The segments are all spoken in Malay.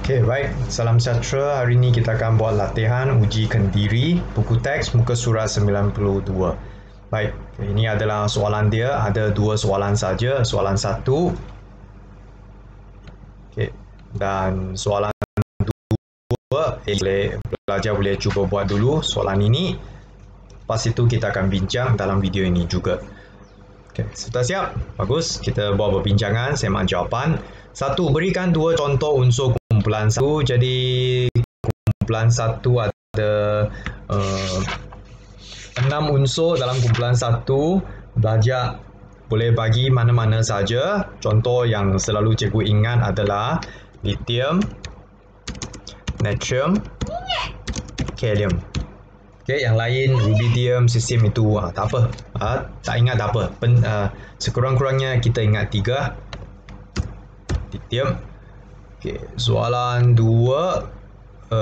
Okey, baik. Salam sejahtera. Hari ini kita akan buat latihan uji kendiri buku teks muka surat 92. Baik, ini adalah soalan dia. Ada dua soalan saja. Soalan satu. Okey, dan soalan dua, pelajar boleh cuba buat dulu soalan ini. Lepas itu kita akan bincang dalam video ini juga. Okay, sudah siap? Bagus. Kita buat perbincangan, semak jawapan. Satu, berikan dua contoh unsur kumpulan satu. Jadi, kumpulan satu ada 6 unsur dalam kumpulan satu. Belajar boleh bagi mana-mana saja. Contoh yang selalu cikgu ingat adalah lithium, natrium, kalium. Okay, yang lain rubidium, cesium itu tak apa, tak ingat tak apa. Sekurang-kurangnya kita ingat 3 lithium. Okay, soalan 2,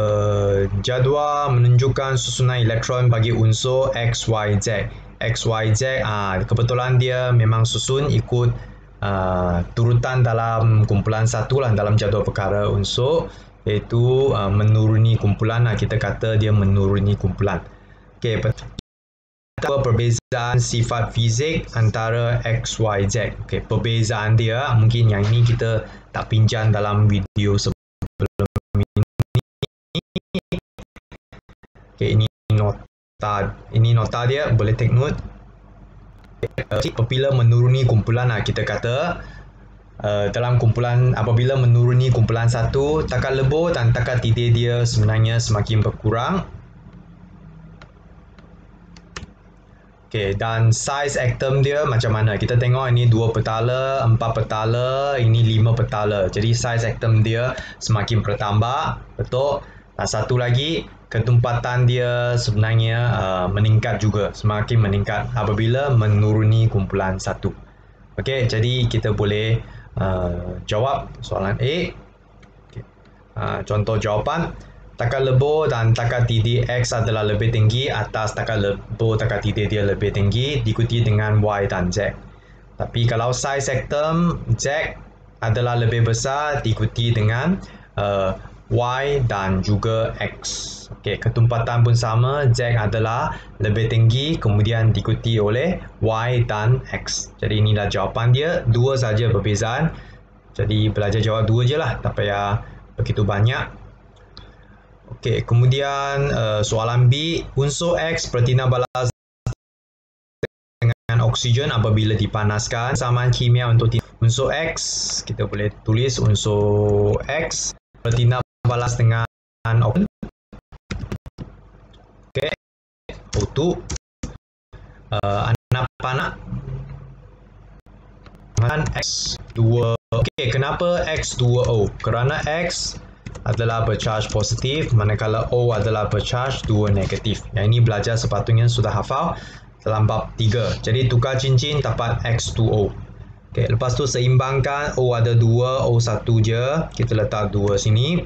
jadual menunjukkan susunan elektron bagi unsur X, Y, Z. X, Y, Z, kebetulan dia memang susun ikut turutan dalam kumpulan satu lah, dalam jadual perkara unsur, iaitu menuruni kumpulan. Kita kata dia menuruni kumpulan. Okey, perbezaan sifat fizik antara X, Y, Z. Okey, perbezaan dia mungkin yang ini kita tak pinjam dalam video sebelum ini. Okey, ini nota dia, boleh take note. Apabila menuruni kumpulan, kita kata dalam kumpulan, apabila menuruni kumpulan satu, takat lebur dan takat tidir dia sebenarnya semakin berkurang. Okay, dan size atom dia macam mana? Kita tengok ini 2 petala, 4 petala, ini 5 petala. Jadi size atom dia semakin bertambah, betul? Dan satu lagi, ketumpatan dia sebenarnya meningkat juga, semakin meningkat apabila menuruni kumpulan satu. Okey, jadi kita boleh jawab soalan A. Okay. Contoh jawapan. Takat lebur dan takat tidir X adalah lebih tinggi atas takat lebur takat tidir dia lebih tinggi, diikuti dengan Y dan Z. Tapi kalau size atom Z adalah lebih besar, diikuti dengan Y dan juga X. Okey, ketumpatan pun sama, Z adalah lebih tinggi, kemudian diikuti oleh Y dan X. Jadi inilah jawapan dia, dua saja perbezaan. Jadi belajar jawab dua je lah, tak payah begitu banyak. Okey, kemudian soalan B, unsur X bertindak balas dengan oksigen apabila dipanaskan. Samaan kimia untuk unsur X, kita boleh tulis unsur X bertindak balas dengan oksigen. Okey, O2, anak panak X2. Okey, kenapa X2O? Kerana X adalah bercharge positif, manakala O adalah bercharge 2 negatif. Yang ini belajar sepatutnya sudah hafal dalam bab 3. Jadi tukar cincin dapat X2O. Okay, lepas tu seimbangkan, O ada 2, O 1 je, kita letak 2 sini.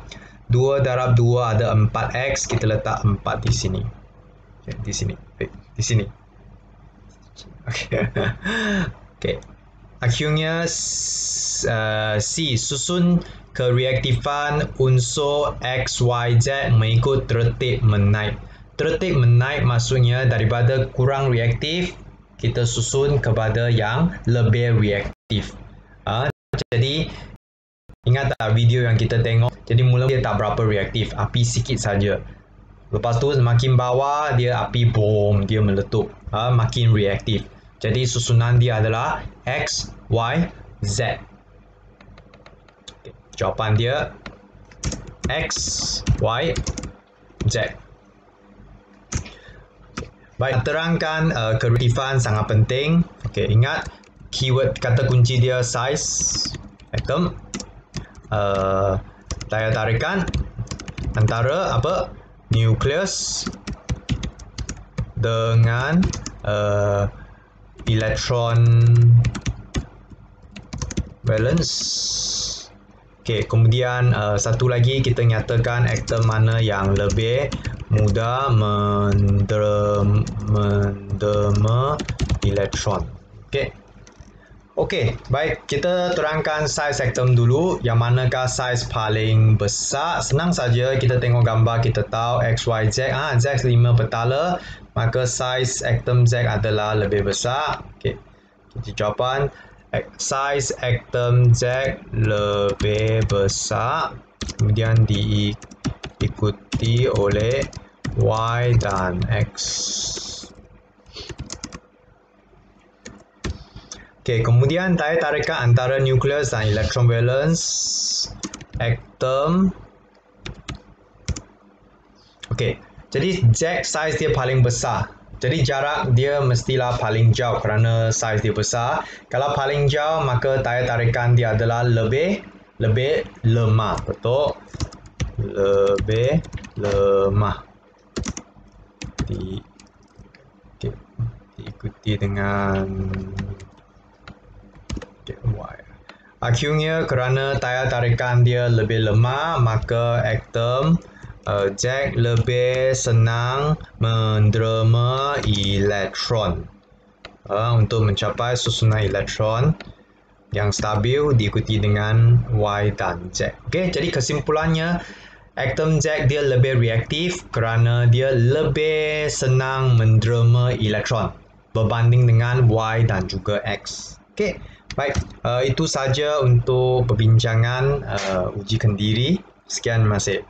2 darab 2 ada 4X, kita letak 4 di sini. Okay, di sini. Di sini. Okay. Okay. Akhirnya C, susun kereaktifan unsur X, Y, Z mengikut tertib menaik. Tertib menaik maksudnya daripada kurang reaktif, kita susun kepada yang lebih reaktif. Jadi, ingat tak video yang kita tengok? Jadi mula dia tak berapa reaktif, api sikit saja. Lepas tu semakin bawah, dia api bom, dia meletup. Makin reaktif. Jadi susunan dia adalah X, Y, Z. Jawapan dia X, Y, Z. Baik, terangkan kereaktifan sangat penting. Okey, ingat keyword kata kunci dia size atom, daya tarikan antara apa? Nukleus dengan elektron valence. Okey, kemudian satu lagi kita nyatakan atom mana yang lebih mudah menderma elektron. Okey. Okey, baik, kita terangkan saiz atom dulu. Yang manakah saiz paling besar? Senang saja, kita tengok gambar, kita tahu X, Y, Z. Z 5 petala, maka saiz atom Z adalah lebih besar. Okey, jadi jawapan saiz atom Z lebih besar, kemudian diikuti oleh Y dan X. Okey, kemudian daya tarikan antara nukleus dan elektron valence atom. Okey, jadi Z saiz dia paling besar. Jadi jarak dia mestilah paling jauh kerana saiz dia besar. Kalau paling jauh maka daya tarikan dia adalah lebih lemah, betul? Lebih lemah. Diikuti dengan Y. Akhirnya kerana daya tarikan dia lebih lemah, maka atom Z lebih senang menderma elektron. Untuk mencapai susunan elektron yang stabil diikuti dengan Y dan Z. Okay, jadi kesimpulannya atom Z dia lebih reaktif kerana dia lebih senang menderma elektron berbanding dengan Y dan juga X. Okay. Baik, itu saja untuk perbincangan uji kendiri. Sekian, terima kasih.